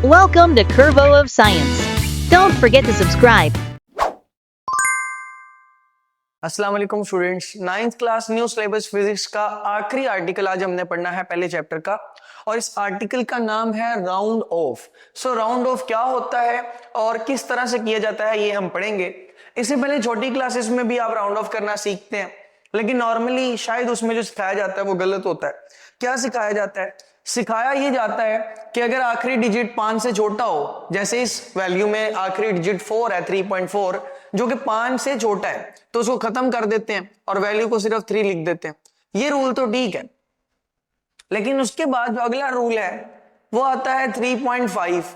Welcome to Curvo of Science. Don't forget to subscribe. अस्सलाम वालेकुम students, 9th class new syllabus physics का आखिरी article आज हमने पढ़ना है पहले चैप्टर का, और इस आर्टिकल का नाम है राउंड ऑफ। राउंड ऑफ क्या होता है और किस तरह से किया जाता है ये हम पढ़ेंगे। इससे पहले छोटी क्लासेस में भी आप राउंड ऑफ करना सीखते हैं, लेकिन नॉर्मली शायद उसमें जो सिखाया जाता है वो गलत होता है। क्या सिखाया जाता है? सिखाया ये जाता है कि अगर आखिरी डिजिट 5 से छोटा हो, जैसे इस वैल्यू में आखिरी डिजिट 4 है 3.4, जो कि 5 से छोटा है, तो उसको खत्म कर देते हैं और वैल्यू को सिर्फ 3 लिख देते हैं। ये रूल तो ठीक है, लेकिन उसके बाद जो अगला रूल है वो आता है 3.5।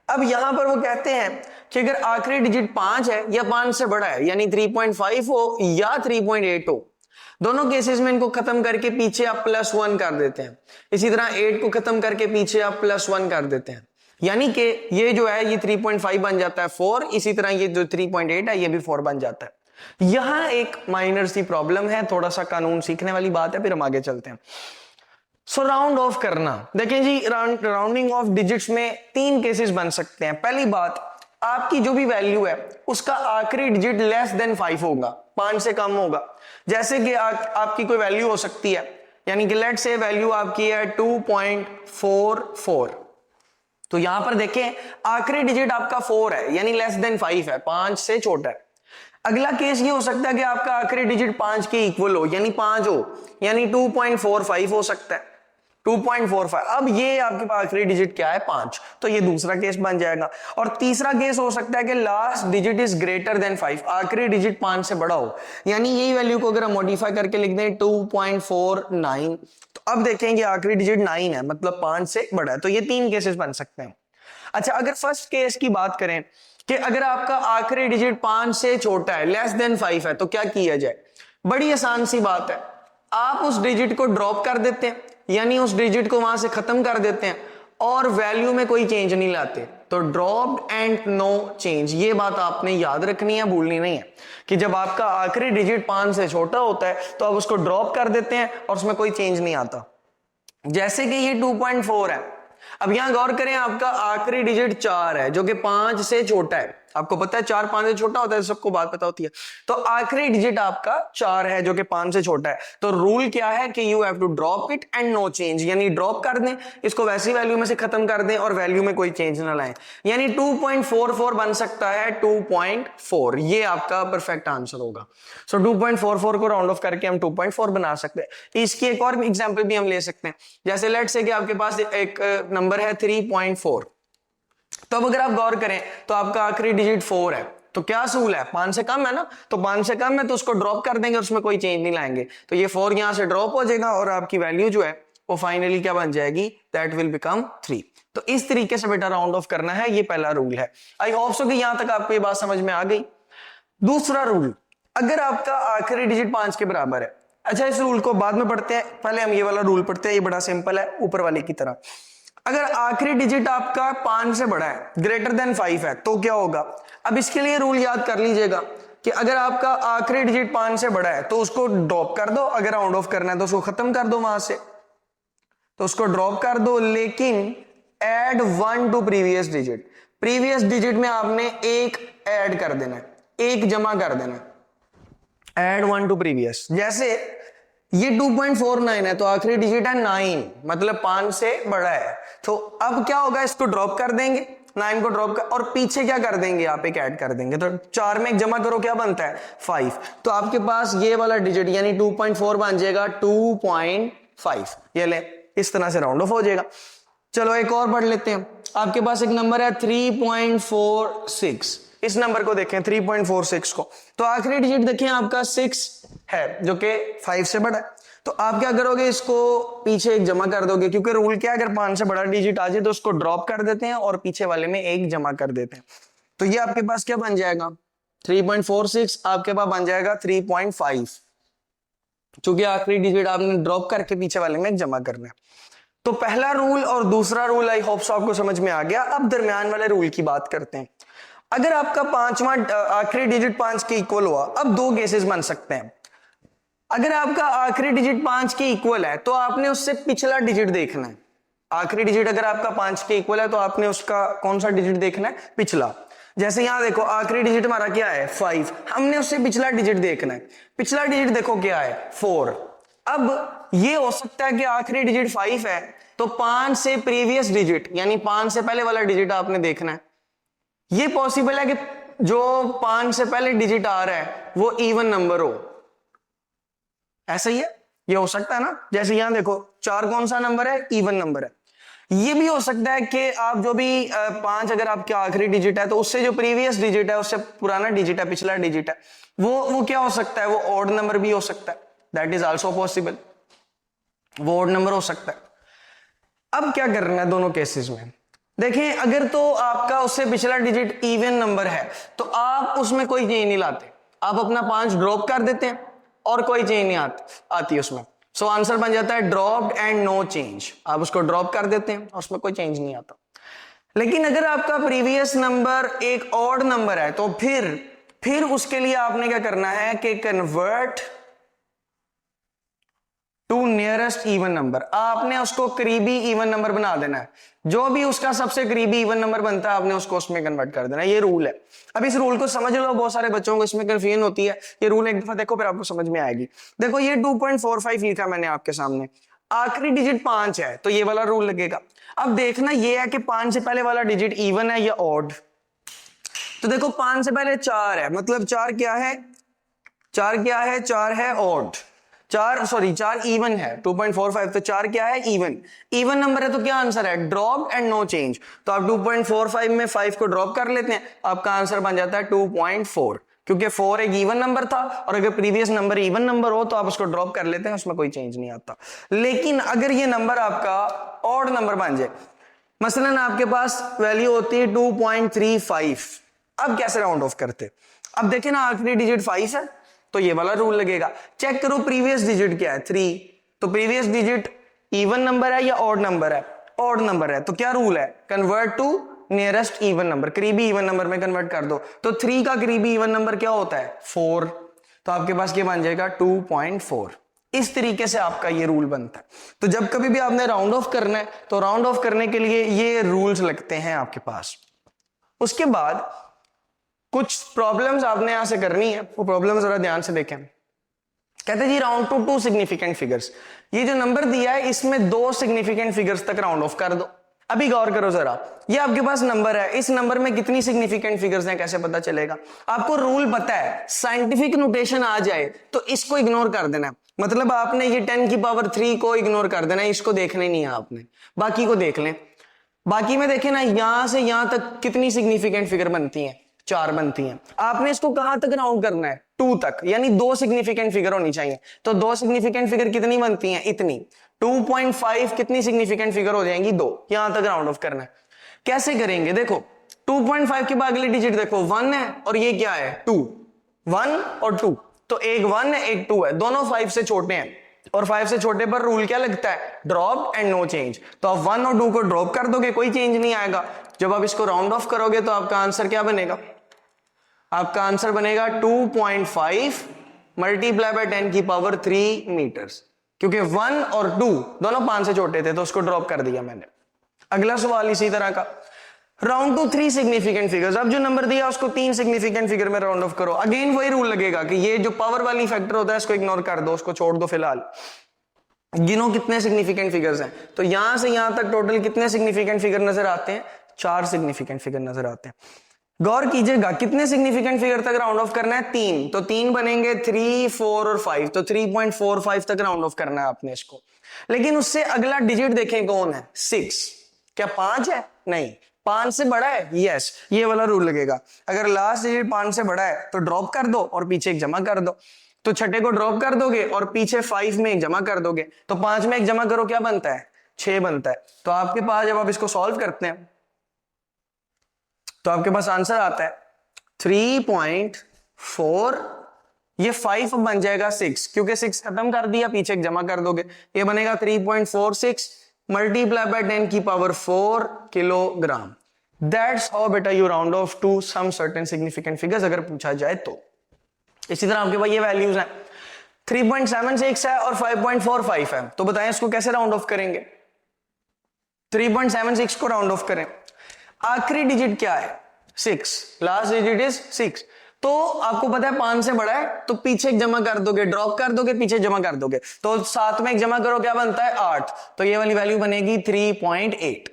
अब यहां पर वो कहते हैं कि अगर आखिरी डिजिट 5 है या 5 से बड़ा है, यानी 3.5 हो या 3.8 हो, दोनों केसेस में इनको खत्म करके पीछे आप +1 कर देते हैं। इसी तरह 8 को खत्म करके पीछे आप +1 कर देते हैं, यानी कि ये जो है ये 3.5 बन जाता है 4। इसी तरह ये जो 3.8 है ये भी 4 बन जाता है। यहां एक माइनर सी प्रॉब्लम है, थोड़ा सा कानून सीखने वाली बात है, फिर हम आगे चलते हैं। राउंड ऑफ करना, देखें जी, राउंडिंग ऑफ डिजिट्स में 3 केसेस बन सकते हैं। पहली बात, आपकी जो भी वैल्यू है उसका आखिरी डिजिट लेस देन 5 होगा, 5 से कम होगा। जैसे कि आपकी कोई वैल्यू हो सकती है, यानी कि लेट से वैल्यू आपकी है 2.44, तो यहां पर देखें आखिरी डिजिट आपका 4 है, यानी लेस देन 5 है, 5 से छोटा है। अगला केस ये हो सकता है कि आपका आखिरी डिजिट 5 के इक्वल हो, यानी 5 हो, यानी 2.45 हो सकता है, 2.45। अब ये आपके पास आखिरी डिजिट क्या है? 5, तो ये दूसरा केस बन जाएगा। और तीसरा केस हो सकता है कि last digit is greater than 5, आखिरी डिजिट 5 से बड़ा हो, यानी यही वैल्यू को अगर हम मॉडिफाई करके लिख दें 2.49, तो अब देखेंगे आखिरी डिजिट 9 है, मतलब 5 से बड़ा है। तो ये 3 केसेस बन सकते हैं। अच्छा, अगर फर्स्ट केस की बात करें कि अगर आपका आखिरी डिजिट 5 से छोटा है, लेस देन 5 है, तो क्या किया जाए? बड़ी आसान सी बात है, आप उस डिजिट को ड्रॉप कर देते हैं, यानी उस डिजिट को वहां से खत्म कर देते हैं और वैल्यू में कोई चेंज नहीं लाते। तो ड्रॉप्ड एंड नो चेंज, ये बात आपने याद रखनी है, भूलनी नहीं है कि जब आपका आखिरी डिजिट 5 से छोटा होता है तो आप उसको ड्रॉप कर देते हैं और उसमें कोई चेंज नहीं आता। जैसे कि ये 2.4 है। अब यहां गौर करें, आपका आखिरी डिजिट 4 है जो कि 5 से छोटा है। आपको पता है 4 5 से छोटा होता है, सबको बात पता होती है। तो आखिरी डिजिट आपका 4 है जो कि 5 से छोटा है। तो रूल क्या है कि you have to drop it and no change, यानी ड्रॉप कर दें, इसको वैसी वैल्यू में से खत्म कर दें और वैल्यू में कोई चेंज ना लाएं। यानी 2.44 बन सकता है 2.4, ये आपका परफेक्ट आंसर होगा। 2.44 को राउंड ऑफ करके हम 2.4 बना सकते हैं। इसकी एक और एग्जांपल भी हम ले सकते हैं। जैसे लेट से कि आपके पास एक नंबर है 3.4, तो अब अगर आप गौर करें तो आपका आखिरी डिजिट 4 है, तो क्या असूल है? 5 से कम है ना, तो 5 से कम है तो उसको ड्रॉप कर देंगे, उसमें कोई चेंज नहीं लाएंगे, तो ये 4 यहां से ड्रॉप हो जाएगा और आपकी वैल्यू जो है वो फाइनली क्या बन जाएगी? That will become 3। तो इस तरीके से बेटा राउंड ऑफ करना है, ये पहला रूल है। आई होप सो कि यहां तक आपको ये बात समझ में आ गई। दूसरा रूल, अगर आपका आखिरी डिजिट 5 के बराबर है। अच्छा, इस रूल को बाद में पढ़ते हैं, पहले हम ये वाला रूल पढ़ते हैं, ये बड़ा सिंपल है, ऊपर वाले की तरह। अगर आखिरी डिजिट आपका 5 से बड़ा है, ग्रेटर देन 5 है, तो क्या होगा? अब इसके लिए रूल याद कर लीजिएगा कि अगर आपका आखिरी डिजिट 5 से बड़ा है तो उसको ड्रॉप कर दो, अगर राउंड ऑफ करना है तो उसको खत्म कर दो वहां से, तो उसको ड्रॉप कर दो, लेकिन add 1 to previous digit. Previous digit में आपने 1 ऐड कर देना है, 1 जमा कर देना है, ऐड 1 टू प्रीवियस। जैसे ये 2.49 है तो आखिरी डिजिट है 9, मतलब 5 से बड़ा है। तो अब क्या होगा? इसको ड्रॉप कर देंगे, 9 को ड्रॉप कर, और पीछे क्या कर देंगे? आप एक ऐड कर देंगे, तो 4 में 1 जमा करो, क्या बनता है? 5। तो आपके पास ये वाला डिजिट यानी 2.4 बन जाएगा 2.5। ये ले, इस तरह से राउंड ऑफ हो जाएगा। चलो एक और पढ़ लेते हैं। आपके पास एक नंबर है 3.46, इस नंबर को देखें 3.46 को, तो आखिरी डिजिट देखें आपका 6 है जो कि 5 से बड़ा है। तो आप क्या करोगे? इसको पीछे 1 जमा कर दोगे, क्योंकि रूल क्या है, अगर 5 से बड़ा डिजिट आ जाए तो उसको ड्रॉप कर देते हैं और पीछे वाले में 1 जमा कर देते हैं। तो ये आपके पास क्या बन जाएगा? 3.46 आपके पास बन जाएगा 3.5, क्योंकि आखिरी डिजिट आपने ड्रॉप करके पीछे वाले में 1 जमा करना है। तो पहला रूल और दूसरा रूल आई होप सो आपको समझ में आ गया। अब दरमियान वाले रूल की बात करते हैं। अगर आपका पांचवा आखिरी डिजिट 5 के इक्वल हुआ, अब 2 केसेस बन सकते हैं। अगर आपका आखिरी डिजिट 5 के इक्वल है तो आपने उससे पिछला डिजिट देखना है। आखिरी डिजिट अगर आपका 5 के इक्वल है तो आपने उसका कौन सा डिजिट देखना है, पिछला। जैसे यहां देखो आखिरी डिजिट हमारा क्या है 5, हमने उससे पिछला डिजिट देखना है। पिछला डिजिट देखो क्या है 4। अब ये हो सकता है कि आखिरी डिजिट 5 है तो 5 से प्रीवियस डिजिट यानी 5 से पहले वाला डिजिट आपने देखना है। ये पॉसिबल है कि जो 5 से पहले डिजिट आ रहा है वो इवन नंबर हो, ऐसा ही है, ये हो सकता है ना। जैसे यहां देखो 4 कौन सा नंबर है, इवन नंबर है। ये भी हो सकता है कि आप जो भी 5 अगर आपका आखिरी डिजिट है तो उससे जो प्रीवियस डिजिट है, उससे पुराना डिजिट है, पिछला डिजिट है, वो क्या हो सकता है, वो ऑड नंबर भी हो सकता है, दैट इज आल्सो पॉसिबल, वो ऑड नंबर हो सकता है। अब क्या करना है दोनों केसेस में, देखें अगर तो आपका उससे पिछला डिजिट इवन नंबर है तो आप उसमें कोई चेंज नहीं लाते, आप अपना 5 ड्रॉप कर देते हैं और कोई चेंज नहीं आती उसमें। सो आंसर बन जाता है ड्रॉप्ड एंड नो चेंज, आप उसको ड्रॉप कर देते हैं और उसमें कोई चेंज नहीं आता। लेकिन अगर आपका प्रीवियस नंबर एक ऑड नंबर है तो फिर उसके लिए आपने क्या करना है कि convert to nearest even number, आपने उसको करीबी इवन नंबर बना देना है। जो भी उसका सबसे करीबी इवन नंबर बनता है आपने उसको उसमें कन्वर्ट कर देना है, ये रूल है। अब इस रूल को समझ लो, बहुत सारे बच्चों को इसमें कंफ्यूजन होती है, ये रूल एक दफा देखो फिर आपको समझ में आएगी। देखो ये 2.45 लिखा मैंने आपके सामने, आखिरी डिजिट 5 है तो ये वाला रूल लगेगा। अब देखना ये है कि 5 से पहले वाला डिजिट इवन है या ऑड। तो देखो 5 से पहले 4 है, मतलब 4 क्या है, 4 है ऑड, 4 इवन है 2.45, तो 4 क्या है इवन नंबर है, तो क्या आंसर है ड्रॉप एंड नो चेंज। तो आप 2.45 में 5 को ड्रॉप कर लेते हैं, आपका आंसर बन जाता है 2.4, क्योंकि 4 एक इवन नंबर था और अगर प्रीवियस नंबर इवन नंबर हो तो आप उसको ड्रॉप कर लेते हैं, उसमें कोई चेंज नहीं आता। लेकिन अगर ये नंबर आपका ऑड नंबर बन जाए, मसलन आपके पास वैल्यू होती है 2.35, अब कैसे राउंड ऑफ करते, अब देखें ना आखिरी डिजिट 5 है तो ये वाला रूल लगेगा। चेक करो प्रीवियस डिजिट क्या है 3, तो प्रीवियस डिजिट इवन नंबर है या ऑड नंबर है, ऑड नंबर है, तो क्या रूल है convert to nearest even number, करीबी इवन नंबर में कन्वर्ट कर दो। तो 3 का करीबी इवन नंबर क्या होता है 4, तो आपके पास क्या बन जाएगा 2.4। इस तरीके से आपका ये रूल बनता है। तो जब कभी भी आपने राउंड ऑफ करना है तो राउंड ऑफ करने के लिए ये रूल्स लगते हैं आपके पास। उसके बाद कुछ प्रॉब्लम्स आपने यहां से करनी है, वो प्रॉब्लम जरा ध्यान से देखें। कहते जी राउंड टू 2 सिग्निफिकेंट फिगर्स, ये जो नंबर दिया है इसमें 2 सिग्निफिकेंट फिगर्स तक राउंड ऑफ कर दो। अभी गौर करो जरा, ये आपके पास नंबर है, इस नंबर में कितनी सिग्निफिकेंट फिगर्स हैं कैसे पता चलेगा, आपको रूल पता है, साइंटिफिक नोटेशन आ जाए तो इसको इग्नोर कर देना है, मतलब आपने ये 10 की पावर 3 को इग्नोर कर देना है, इसको देखना ही नहीं है आपने, बाकी को देख लें। बाकी में देखें ना यहां से यहां तक कितनी सिग्निफिकेंट फिगर बनती है, 4 बनती हैं। आपने इसको कहां तक राउंड करना है 2 तक, यानी 2 सिग्निफिकेंट फिगर होनी चाहिए। तो 2 सिग्निफिकेंट फिगर कितनी बनती हैं, इतनी। 2.5 कितनी सिग्निफिकेंट फिगर हो जाएंगी 2, यहां तक राउंड ऑफ करना है। कैसे करेंगे, देखो 2.5 के बाद अगली डिजिट देखो 1 है और ये क्या है 2, 1 और 2, तो एक 1 है एक 2 है, दोनों 5 से छोटे हैं और 5 से छोटे पर रूल क्या लगता है ड्रॉप एंड नो चेंज। तो आप 1 और 2 को ड्रॉप कर दोगे, कोई चेंज नहीं आएगा। जब आप इसको राउंड ऑफ करोगे तो आपका आंसर क्या बनेगा, आपका आंसर बनेगा 2.5 मल्टीप्लाई बाय 10 की पावर 3 मीटर्स, क्योंकि 1 और 2 दोनों 5 से छोटे थे तो उसको ड्रॉप कर दिया मैंने। अगला सवाल इसी तरह का, राउंड टू 3 सिग्निफिकेंट फिगर्स, अब जो नंबर दिया उसको 3 सिग्निफिकेंट फिगर में राउंड ऑफ करो। अगेन वही रूल लगेगा कि ये जो पावर वाली फैक्टर होता है इसको इग्नोर कर दो, उसको छोड़ दो फिलहाल। गिनो कितने सिग्निफिकेंट फिगर्स हैं, तो यहां से यहां तक टोटल कितने सिग्निफिकेंट फिगर नजर आते हैं, 4 सिग्निफिकेंट फिगर नजर आते हैं। गौर कीजिएगा कितने सिग्निफिकेंट फिगर तक राउंड ऑफ करना है, 3, तो 3 बनेंगे 3, 4 और 5, तो 3.45 तक राउंड ऑफ करना है आपने इसको। लेकिन उससे अगला डिजिट देखें कौन है 6, क्या 5 है, नहीं 5 से बड़ा है, यस, ये वाला रूल लगेगा। अगर लास्ट डिजिट 5 से बड़ा है तो ड्रॉप कर दो और पीछे एक जमा कर दो, तो छठे को ड्रॉप कर दोगे और पीछे 5 में एक जमा कर दोगे, तो 5 में एक जमा करो क्या बनता है 6 बनता है। तो आपके पास जब आप इसको सॉल्व करते हैं तो आपके पास आंसर आता है 3.4, ये 5 बन जाएगा 6, क्योंकि 6 खत्म कर दिया पीछे एक जमा कर दोगे, ये बनेगा 3.46 मल्टीप्लाई बाय 10 की पावर 4 किलोग्राम। दैट्स हाउ बेटा you round off to some certain significant figures, अगर पूछा जाए तो। इसी तरह आपके पास ये वैल्यूज हैं, 3.76 है और 5.45 है, तो बताएं इसको कैसे राउंड ऑफ करेंगे। 3.76 को राउंड ऑफ करें, आखिरी डिजिट क्या है 6, लास्ट डिजिट इज 6, तो आपको पता है 5 से बड़ा है तो पीछे एक जमा कर दोगे, ड्रॉप कर दोगे, पीछे जमा कर दोगे, तो 7 में एक जमा करो क्या बनता है 8, तो ये वाली वैल्यू बनेगी 3.8।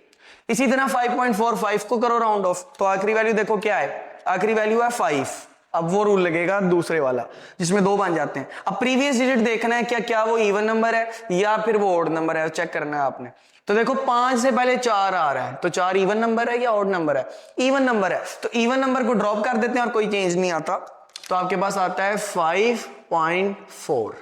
इसी तरह 5.45 को करो राउंड ऑफ, तो आखिरी वैल्यू देखो क्या है, आखिरी वैल्यू है 5। अब वो रूल लगेगा दूसरे वाला जिसमें 2 बन जाते हैं। अब प्रीवियस डिजिट देखना है क्या वो इवन नंबर है या फिर वो ऑड नंबर है, चेक करना है आपने। तो देखो 5 से पहले 4 आ रहा है, तो 4 इवन नंबर है या ऑड नंबर है, इवन नंबर है, तो इवन नंबर को ड्रॉप कर देते हैं और कोई चेंज नहीं आता, तो आपके पास आता है 5.4,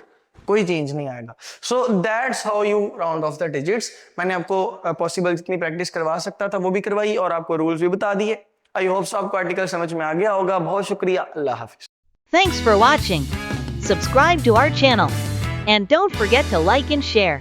कोई चेंज नहीं आएगा। So that's how you round of the digits. मैंने आपको पॉसिबल जितनी प्रैक्टिस करवा सकता था वो भी करवाई और आपको रूल्स भी बता दिए। आई होप सो आपको आर्टिकल समझ में आ गया होगा। बहुत शुक्रिया, अल्लाह हाफिज। Thanks for watching. Subscribe to our channel. And don't forget to like and share.